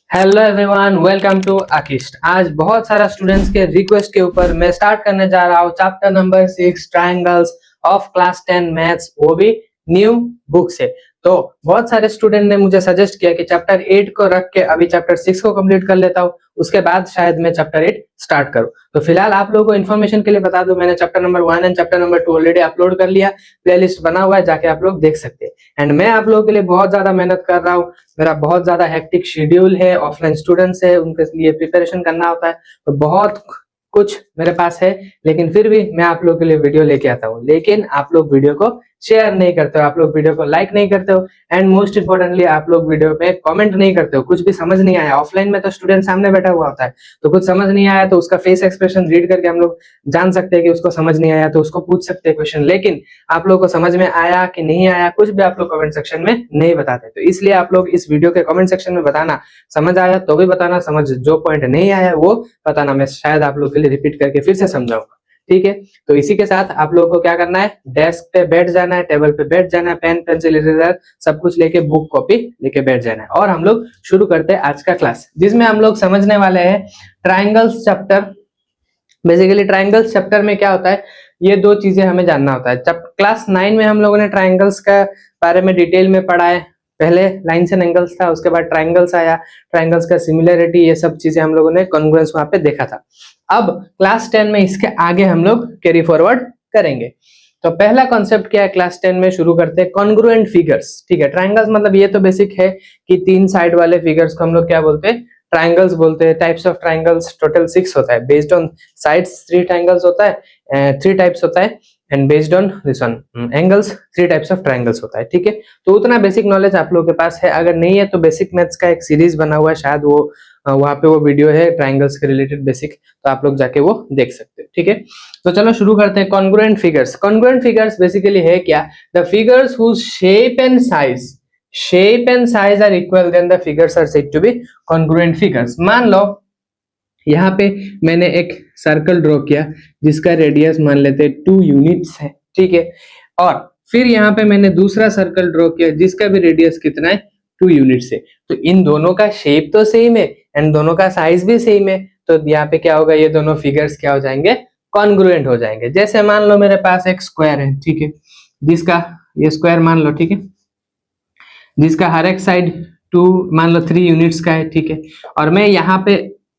Hello everyone, welcome to आकिस्ट। आज बहुत सारा स्टूडेंट्स के रिक्वेस्ट के ऊपर मैं स्टार्ट करने जा रहा हूँ chapter number 6 triangles of class 10 maths, वो भी न्यू बुक से। तो बहुत सारे स्टूडेंट ने मुझे सजेस्ट किया कि चैप्टर 8 को रख के अभी चैप्टर 6 को कंप्लीट कर लेता हूँ, उसके बाद शायद मैं चैप्टर 8 स्टार्ट करूँ। तो फिलहाल आप लोगों को इन्फॉर्मेशन के लिए बता दूं, मैंने chapter number 1 and chapter number 2 already upload कर लिया, प्लेलिस्ट बना हुआ है, जाके आप लोग देख सकते हैं। एंड मैं आप लोगों के लिए बहुत ज्यादा मेहनत कर रहा हूँ, मेरा बहुत ज्यादा हेक्टिक शेड्यूल है, ऑफलाइन स्टूडेंट्स है, उनके लिए प्रिपरेशन करना होता है, तो बहुत कुछ मेरे पास है, लेकिन फिर भी मैं आप लोगों के लिए वीडियो लेके आता हूँ। लेकिन आप लोग वीडियो को शेयर नहीं करते हो, आप लोग वीडियो को लाइक नहीं करते हो, एंड मोस्ट इंपोर्टेंटली आप लोग वीडियो पे कमेंट नहीं करते हो। कुछ भी समझ नहीं आया, ऑफलाइन में तो स्टूडेंट सामने बैठा हुआ होता है, तो कुछ समझ नहीं आया तो उसका फेस एक्सप्रेशन रीड करके हम लोग जान सकते हैं कि उसको समझ नहीं आया, तो उसको पूछ सकते हैं क्वेश्चन। लेकिन आप लोगों को समझ में आया कि नहीं आया, कुछ भी आप लोग कमेंट सेक्शन में नहीं बताते, तो इसलिए आप लोग इस वीडियो के कमेंट सेक्शन में बताना, समझ आया तो भी बताना, समझ जो पॉइंट नहीं आया वो बताना, मैं शायद आप लोग के लिए रिपीट करके फिर से समझाऊंगा। ठीक है, तो इसी के साथ आप लोगों को क्या करना है, डेस्क पे बैठ जाना है, टेबल पे बैठ जाना है, पेन पेंसिल इरेजर सब कुछ लेके, बुक कॉपी लेके बैठ जाना है, और हम लोग शुरू करते हैं आज का क्लास, जिसमें हम लोग समझने वाले हैं triangles chapter. Basically triangles chapter में क्या होता है, ये दो चीजें हमें जानना होता है। जब क्लास 9 में हम लोगों ने ट्राइंगल्स का बारे में डिटेल में पढ़ा है, पहले लाइन्स एंड एंगल्स था, उसके बाद ट्राइंगल्स आया, ट्राइंगल्स का सिमिलरिटी, ये सब चीजें हम लोगों ने कॉन्ग्रुएंस वहां पे देखा था। अब क्लास 10 में इसके आगे हम लोग कैरी फॉरवर्ड करेंगे। तो पहला कॉन्सेप्ट क्या है क्लास 10 में, शुरू करते हैं कॉन्ग्रुएंट फिगर्स। ठीक है, ट्राइंगल्स मतलब ये तो बेसिक है कि तीन साइड वाले फिगर्स को हम लोग क्या बोलते हैं, ट्राइंगल्स बोलते हैं। टाइप्स ऑफ ट्राइंगल्स टोटल 6 होता है, बेस्ड ऑन साइड्स 3 ट्राइंगल्स होता है, 3 टाइप्स होता है, and based on this one angles 3 types of triangles होता है। ठीक है, तो उतना बेसिक नॉलेज आप लोगों के पास है, अगर नहीं है तो बेसिक मैथ्स का एक सीरीज बना हुआ है, शायद वो वहां पे वो वीडियो है ट्राइंगल्स के रिलेटेड बेसिक, तो आप लोग जाके वो देख सकते हो। ठीक है, तो चलो शुरू करते हैं। Congruent figures, congruent figures basically है क्या, the figures whose shape and size are equal, then the figures are said to be congruent figures. मान लो यहाँ पे मैंने एक सर्कल ड्रॉ किया जिसका रेडियस मान लेते हैं 2 यूनिट्स है। ठीक है, और फिर यहाँ पे मैंने दूसरा सर्कल ड्रॉ किया जिसका भी रेडियस कितना है, 2 यूनिट्स है। तो इन दोनों का शेप तो सेम है एंड दोनों का साइज भी सेम है, तो यहाँ पे क्या होगा, ये दोनों फिगर्स क्या हो जाएंगे, कॉन्ग्रुएंट हो जाएंगे। जैसे मान लो मेरे पास एक स्क्वायर है, ठीक है, जिसका ये स्क्वायर मान लो, ठीक है, जिसका हर एक साइड 2 मान लो 3 यूनिट्स का है। ठीक है, और मैं यहाँ पे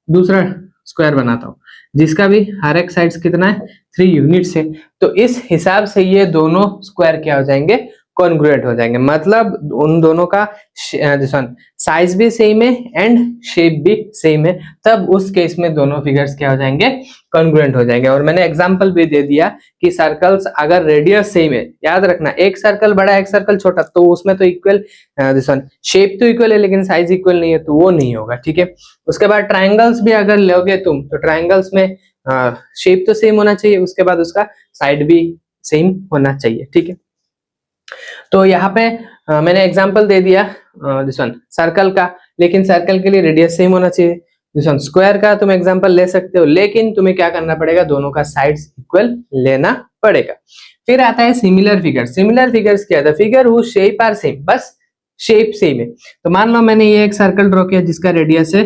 दूसरा स्क्वायर बनाता हूँ जिसका भी हर एक साइड कितना है, 3 यूनिट्स है। तो इस हिसाब से ये दोनों स्क्वायर क्या हो जाएंगे, कॉन्ग्रुएंट हो जाएंगे। मतलब उन दोनों का साइज भी सेम है एंड शेप भी सेम है, तब उस केस में दोनों फिगर्स क्या हो जाएंगे, कॉन्ग्रुएंट हो जाएंगे। और मैंने एग्जांपल भी दे दिया कि सर्कल्स अगर रेडियस सेम है, याद रखना एक सर्कल बड़ा एक सर्कल छोटा, तो उसमें तो इक्वल दिस वन शेप तो इक्वल है लेकिन साइज इक्वल नहीं है, तो वो नहीं होगा। ठीक है, उसके बाद ट्राइंगल्स भी अगर लोगे तुम, तो ट्राइंगल्स में शेप तो सेम होना चाहिए, उसके बाद उसका साइड भी सेम होना चाहिए। ठीक है, तो यहाँ पे मैंने एग्जांपल दे दिया दिस वन सर्कल का, लेकिन सर्कल के लिए रेडियस सेम होना चाहिए। दिस वन स्क्वायर का तुम एग्जांपल ले सकते हो, लेकिन तुम्हें क्या करना पड़ेगा, दोनों का साइड्स इक्वल लेना पड़ेगा। फिर आता है सिमिलर फिगर। सिमिलर फिगर्स क्या है, the figure whose shape are same, बस शेप सेम है। तो मान लो मैंने ये एक सर्कल ड्रॉ किया जिसका रेडियस है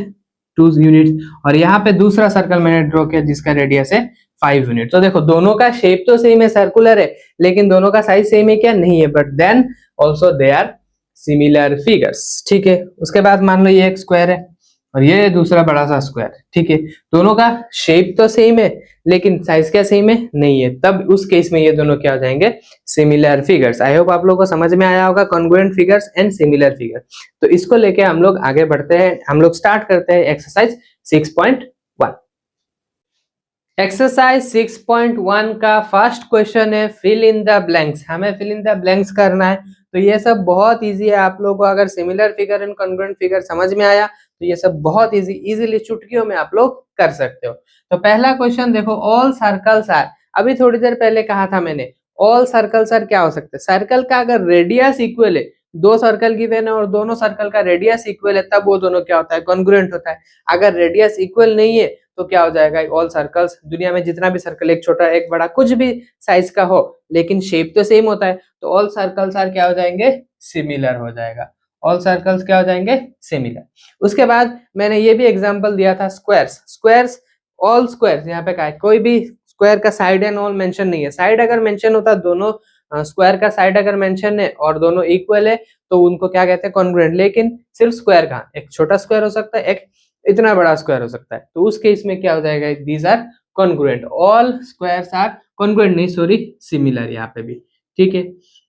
2 यूनिट, और यहाँ पे दूसरा सर्कल मैंने ड्रॉ किया जिसका रेडियस है 5 यूनिट। तो देखो दोनों का शेप तो सेम है, सर्कुलर है, लेकिन दोनों का साइज सेम है क्या, नहीं है, but then also they are similar figures. ठीक है, उसके बाद मान लो ये एक स्क्वायर है और ये दूसरा बड़ा सा स्क्वायर है। ठीक है, दोनों का शेप तो सेम है लेकिन साइज क्या सेम है, नहीं है, तब उस केस में ये दोनों क्या हो जाएंगे, सिमिलर फिगर्स। आई होप आप लोगों को समझ में आया होगा congruent figures and similar figure. तो इसको लेके हम लोग आगे बढ़ते हैं, हम लोग स्टार्ट करते हैं एक्सरसाइज 6.1। एक्सरसाइज 6.1 का फर्स्ट क्वेश्चन है फिल इन द ब्लैंक्स। हमें फिल इन द ब्लैंक्स करना है, तो ये सब बहुत इजी है। आप लोगों को अगर similar figure and congruent figure समझ में आया तो ये सब बहुत इजीली चुटकियों में आप लोग कर सकते हो। तो पहला क्वेश्चन देखो, ऑल सर्कल्स आर, अभी थोड़ी देर पहले कहा था मैंने, ऑल सर्कल्स आर क्या हो सकते हैं, सर्कल का अगर रेडियस इक्वल है, दो सर्कल गिवन है और दोनों सर्कल का रेडियस इक्वल है, तब वो दोनों क्या होता है, कॉन्ग्रुएंट होता है। अगर रेडियस इक्वल नहीं है तो क्या हो जाएगा, ऑल सर्कल्स, दुनिया में जितना भी सर्कल, एक छोटा एक बड़ा कुछ भी साइज का हो लेकिन शेप तो सेम होता है, तो ऑल सर्कल्स आर क्या हो जाएंगे, सिमिलर हो जाएगा। ऑल सर्कल्स क्या हो जाएंगे, सिमिलर। उसके बाद मैंने ये भी एग्जांपल दिया था स्क्वायर्स, स्क्वायर्स ऑल स्क्वायर्स, यहाँ पे क्या है, कोई भी स्क्वायर का साइड एंड ऑल मेंशन नहीं है। साइड अगर मेंशन होता, दोनों स्क्वायर का साइड अगर मेंशन है और दोनों इक्वल है तो उनको क्या कहते हैं, कॉन्ग्रुएंट। लेकिन सिर्फ स्क्वायर का, एक छोटा स्क्वायर हो सकता है, एक इतना बड़ा स्क्वायर हो सकता है, तो उस केस में क्या हो जाएगा, these are congruent, all squares are congruent, नहीं सॉरी सिमिलर यहाँ पे भी, ठीक है।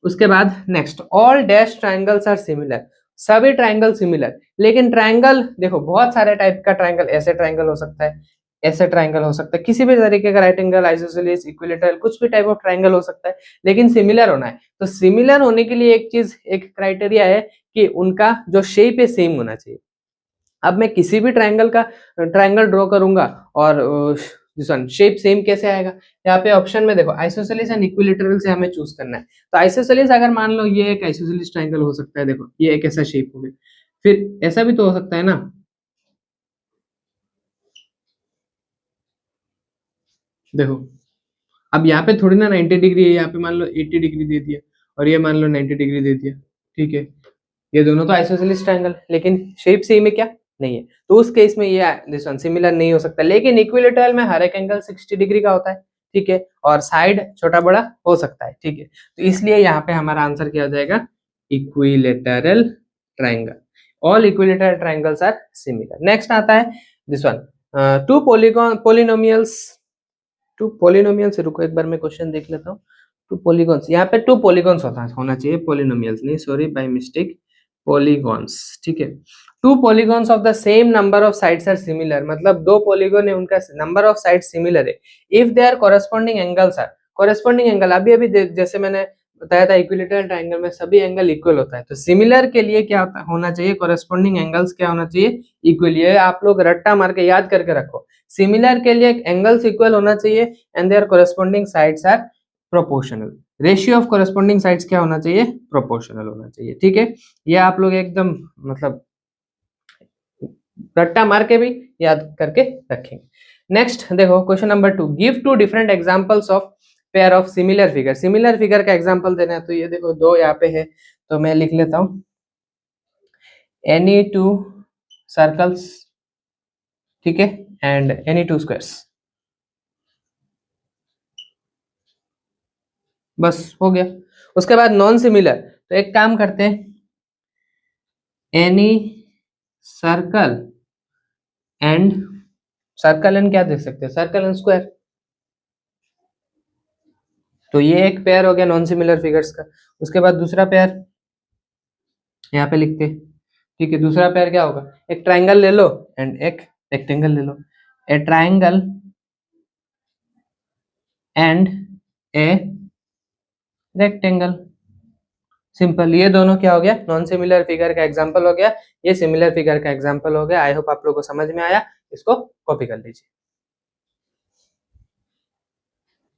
उसके बाद next, all dash triangles are similar, सभी ट्राइंगल सिमिलर। लेकिन ट्राइंगल देखो बहुत सारे टाइप का ट्राइंगल, ऐसे ट्राइंगल हो सकता है, ऐसे ट्राइंगल हो सकता है, किसी भी तरीके का राइट एंगल, आइसोसेलेस, इक्विलेटरल, कुछ भी टाइप ऑफ ट्राइंगल हो सकता है, लेकिन सिमिलर होना है। तो सिमिलर होने के लिए एक चीज, एक क्राइटेरिया है कि उनका जो शेप है सेम होना चाहिए। अब मैं किसी भी ट्राइंगल का ट्राइंगल ड्रॉ करूंगा और शेप सेम कैसे आएगा, यहाँ पे ऑप्शन में देखो आइसोसेलेस एंड इक्विलेटरल से हमें चूज करना है। तो आइसोसेलेस अगर मान लो ये एक आइसोसेलेस ट्राइंगल हो सकता है, देखो ये एक ऐसा शेप हो गया, फिर ऐसा भी तो हो सकता है ना, देखो अब यहाँ पे थोड़ी ना 90 डिग्री है, यहाँ पे मान लो 80 डिग्री दे दिया और ये मान लो 90 डिग्री दे दिया, ठीक है। ये दोनों तो आइसोसेलेस ट्रायंगल, लेकिन शेप सेम है क्या, नहीं है, तो उस केस में ये दिस वन सिमिलर नहीं हो सकता। लेकिन इक्विलेटरल में हर एक एंगल 60 डिग्री का होता है, ठीक है, और साइड छोटा बड़ा हो सकता है, ठीक है। तो इसलिए यहाँ पे हमारा आंसर क्या हो जाएगा, equilateral triangle, all equilateral triangles are similar. Next आता है this one, two polygon polynomials, two polynomials, रुको एक बार मैं क्वेश्चन देख लेता हूँ। टू पॉलीगॉन्स, यहाँ पे टू पॉलीगॉन्स होना चाहिए, पॉलिनोमियल्स नहीं, सॉरी बाय मिस्टेक, पॉलीगॉन्स, ठीक है। Two polygons of the same number of sides are similar, मतलब दो पॉलीगॉन है, उनका नंबर ऑफ साइड्स सिमिलर है, if they are corresponding angles are, corresponding angle अभी अभी जैसे मैंने बताया था इक्विलेटरल ट्रायंगल में सभी एंगल इक्वल होता है, तो सिमिलर के लिए क्या होना चाहिए, कॉरेस्पॉन्डिंग एंगल्स क्या होना चाहिए, इक्वल। ये आप लोग रट्टा मार के याद करके रखो, सिमिलर के लिए एंगल्स इक्वल होना चाहिए and their corresponding sides are proportional, ratio of corresponding sides क्या होना चाहिए, प्रोपोर्शनल होना चाहिए, ठीक है। ये आप लोग एकदम मतलब रट्टा मार के भी याद करके रखेंगे। नेक्स्ट देखो question number 2, give two different examples of pair of similar figure, similar figure का एग्जांपल देना है, तो ये देखो दो यहाँ पे है, तो मैं लिख लेता हूं, एनी टू सर्कल्स, ठीक है, एंड एनी टू स्क्वायर्स, बस हो गया। उसके बाद नॉन सिमिलर, तो एक काम करते हैं, any circle and, circle and क्या देख सकते हैं, सर्कल एंड स्क्वायर, तो ये एक पेयर हो गया नॉन सिमिलर फिगर्स का। उसके बाद दूसरा पेयर यहाँ पे लिखते हैं, ठीक है, दूसरा पेयर क्या होगा, एक ट्राइंगल ले लो एंड एक रेक्टेंगल ले लो, a triangle and a rectangle, simple. ये दोनों क्या हो गया, नॉन सिमिलर फिगर का एग्जांपल हो गया, ये सिमिलर फिगर का एग्जांपल हो गया। आई होप आप लोगों को समझ में आया, इसको कॉपी कर लीजिए।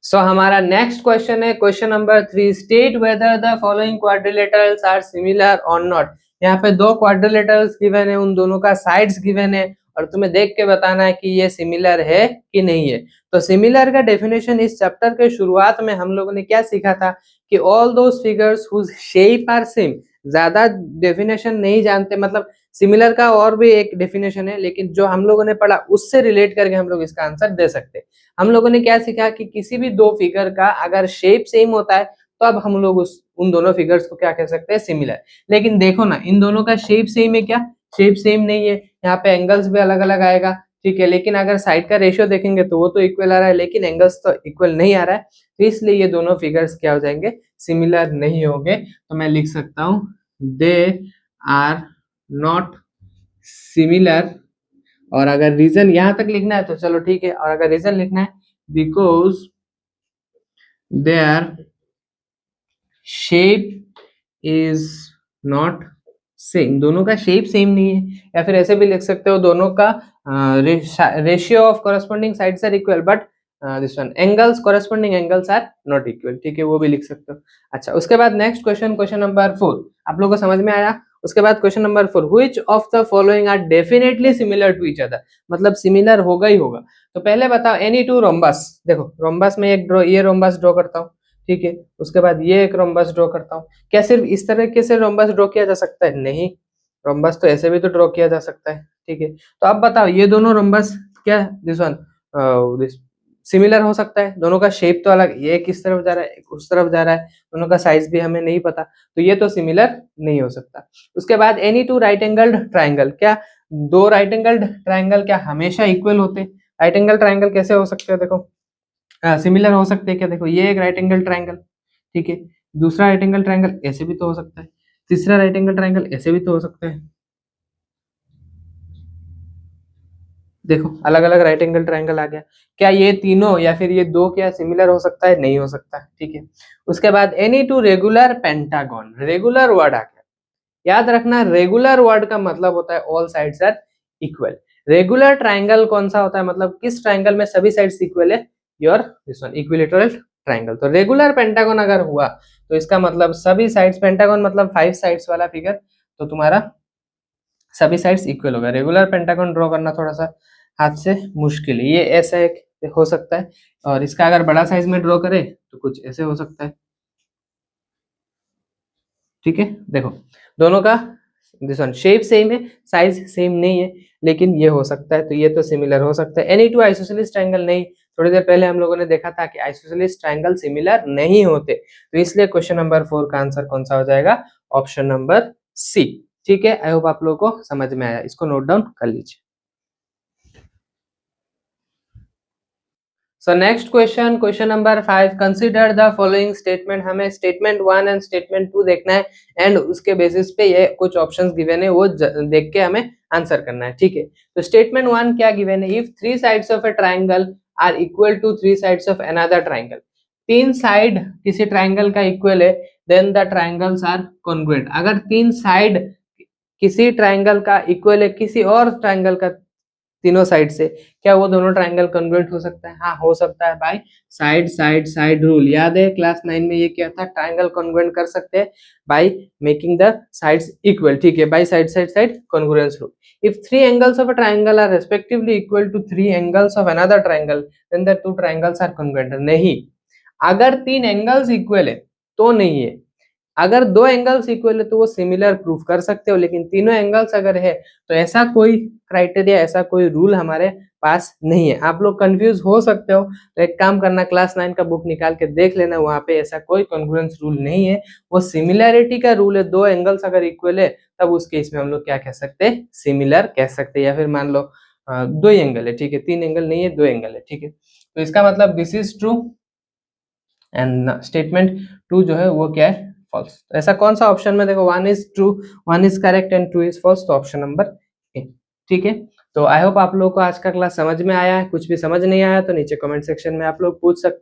सो हमारा नेक्स्ट क्वेश्चन है question number 3, state whether the following quadrilaterals are similar और नॉट। यहाँ पे दो क्वाड्रिलेटरल्स गिवन है, उन दोनों का साइड्स गिवन है और तुम्हें देख के बताना है कि ये सिमिलर है कि नहीं है। तो सिमिलर का डेफिनेशन इस चैप्टर के शुरुआत में हम लोगों ने क्या सीखा था कि all those figures whose shape are same, ज्यादा डेफिनेशन नहीं जानते, मतलब सिमिलर का और भी एक डेफिनेशन है, लेकिन जो हम लोगों ने पढ़ा उससे रिलेट करके हम लोग इसका आंसर दे सकते हैं। हम लोगों ने क्या सीखा कि किसी भी दो फिगर का अगर शेप सेम होता है तो अब हम लोग उन दोनों फिगर्स को क्या कह सकते हैं, सिमिलर। लेकिन देखो ना, इन दोनों का शेप सेम है क्या, शेप सेम नहीं है, यहाँ पे एंगल्स भी अलग अलग आएगा, ठीक है। लेकिन अगर साइड का रेशियो देखेंगे तो वो तो इक्वल आ रहा है, लेकिन एंगल्स तो इक्वल नहीं आ रहा है, तो इसलिए ये दोनों फिगर्स क्या हो जाएंगे, सिमिलर नहीं होंगे। तो मैं लिख सकता हूं दे आर नॉट सिमिलर, और अगर रीजन यहां तक लिखना है तो चलो ठीक है, और अगर रीजन लिखना है because their shape is not same, दोनों का शेप सेम नहीं है, या फिर ऐसे भी लिख सकते हो दोनों का ratio of corresponding sides are equal but this one angles corresponding angles are not equal, ठीक है, वो भी लिख सकते हो। अच्छा, उसके बाद नेक्स्ट क्वेश्चन, क्वेश्चन नंबर 4 आप लोगों को समझ में आया। उसके बाद question number 4, which of the following are definitely similar to each other, मतलब सिमिलर होगा ही होगा। तो पहले बताओ एनी टू रोम्बस, देखो रोम्बस में एक ड्रॉ, ये रोम्बस ड्रॉ करता हूँ, ठीक है। उसके बाद ये एक रोम्बस ड्रॉ करता हूँ, क्या सिर्फ इस तरीके से रोम्बस ड्रॉ किया जा सकता है, नहीं, रोम्बस तो ऐसे भी तो ड्रॉ किया जा सकता है, ठीक है। तो अब बताओ ये दोनों रोम्बस क्या दिस वन सिमिलर हो सकता है? दोनों का शेप तो अलग, ये किस तरफ जा रहा है, एक उस तरफ जा रहा है, दोनों का साइज भी हमें नहीं पता, तो ये तो सिमिलर नहीं हो सकता। उसके बाद any to right angled triangle, क्या दो राइट एंगल्ड ट्राइंगल क्या हमेशा इक्वल होते? राइट एंगल ट्राइंगल कैसे हो सकते हैं? देखो सिमिलर हो सकते हैं क्या? देखो ये एक राइट एंगल ट्राइंगल, ठीक है, दूसरा राइट एंगल ट्राइंगल ऐसे भी तो हो सकता है, तीसरा राइट एंगल ट्राइंगल ऐसे भी तो हो सकता है। देखो अलग अलग राइट एंगल ट्राइंगल आ गया, क्या ये तीनों या फिर ये दो क्या सिमिलर हो सकता है? नहीं हो सकता, ठीक है। उसके बाद any two regular pentagon, regular word आ गया, याद रखना रेगुलर वर्ड का मतलब होता है all sides are equal. Regular triangle कौन सा होता है, मतलब किस ट्राइंगल में सभी साइड्स इक्वल है? Your this one equilateral triangle. तो रेगुलर पेंटागन अगर हुआ तो इसका मतलब सभी साइड्स, पेंटागन मतलब 5 साइड्स वाला फिगर, तो तुम्हारा सभी साइड्स इक्वल होगा। रेगुलर पेंटागन ड्रॉ करना थोड़ा सा हाथ से मुश्किल है, ये ऐसा एक हो सकता है, और इसका अगर बड़ा साइज में ड्रॉ करें तो कुछ ऐसे हो सकता है, ठीक है। देखो दोनों का दिस वन शेप सेम है, साइज सेम नहीं है, लेकिन ये हो सकता है, तो ये तो सिमिलर हो सकता है। एनी टू आइसोसेलेस ट्रायंगल, नहीं, थोड़ी देर पहले हम लोगों ने देखा था कि आइसोसेलेस ट्रायंगल सिमिलर नहीं होते, तो इसलिए क्वेश्चन नंबर 4 का आंसर कौन सा हो जाएगा? ऑप्शन नंबर सी, ठीक है। आई होप आप लोगों को समझ में आया, इसको नोट डाउन कर लीजिए। So next question, question number 5, consider the following statement. हमें स्टेटमेंट 1 एंड स्टेटमेंट 2 देखना है, एंड उसके बेसिस पे ये कुछ ऑप्शंस गिवन है वो देख के हमें आंसर करना है, ठीक है। तो स्टेटमेंट 1 क्या गिवन है? If 3 sides of a triangle are equal to 3 sides of another triangle, तीन साइड किसी ट्राइंगल का इक्वल है, then the triangles are congruent. अगर तीन साइड किसी ट्राइंगल का इक्वल है किसी और ट्राइंगल का तीनों साइड से, क्या वो दोनों ट्राइंगल कन्वर्ट हो सकता है? हाँ हो सकता है भाई, साइड साइड साइड रूल याद है, क्लास 9 में ये क्या था? ट्राइंगल कन्वर्ट कर सकते हैं by making the sides equal, ठीक है, by side side side congruence rule. If three angles of a triangle are respectively equal to three angles of another triangle, then the two triangles are convert. नहीं, अगर तीन angles equal है तो नहीं है, अगर दो एंगल्स इक्वल है तो वो सिमिलर प्रूफ कर सकते हो, लेकिन तीनों एंगल्स अगर है तो ऐसा कोई क्राइटेरिया, ऐसा कोई रूल हमारे पास नहीं है। आप लोग कंफ्यूज हो सकते हो, तो एक काम करना, क्लास 9 का बुक निकाल के देख लेना, वहां पे ऐसा कोई कॉन्ग्रुएंस रूल नहीं है, वो सिमिलैरिटी का रूल है। दो एंगल्स अगर इक्वल है तब उस केस में हम लोग क्या कह सकते हैं? सिमिलर कह सकते हैं। या फिर मान लो दो एंगल है, ठीक है, तीन एंगल नहीं है, दो एंगल है, ठीक है, तो इसका मतलब this is true and statement 2 जो है वो क्या है? फॉल्स। तो ऐसा कौन सा ऑप्शन में? देखो 1 is true, 1 is correct and 2 is false, तो ऑप्शन नंबर ए, ठीक है। तो आई होप आप लोगों को आज का क्लास समझ में आया है। कुछ भी समझ नहीं आया तो नीचे कमेंट सेक्शन में आप लोग पूछ सकते हैं।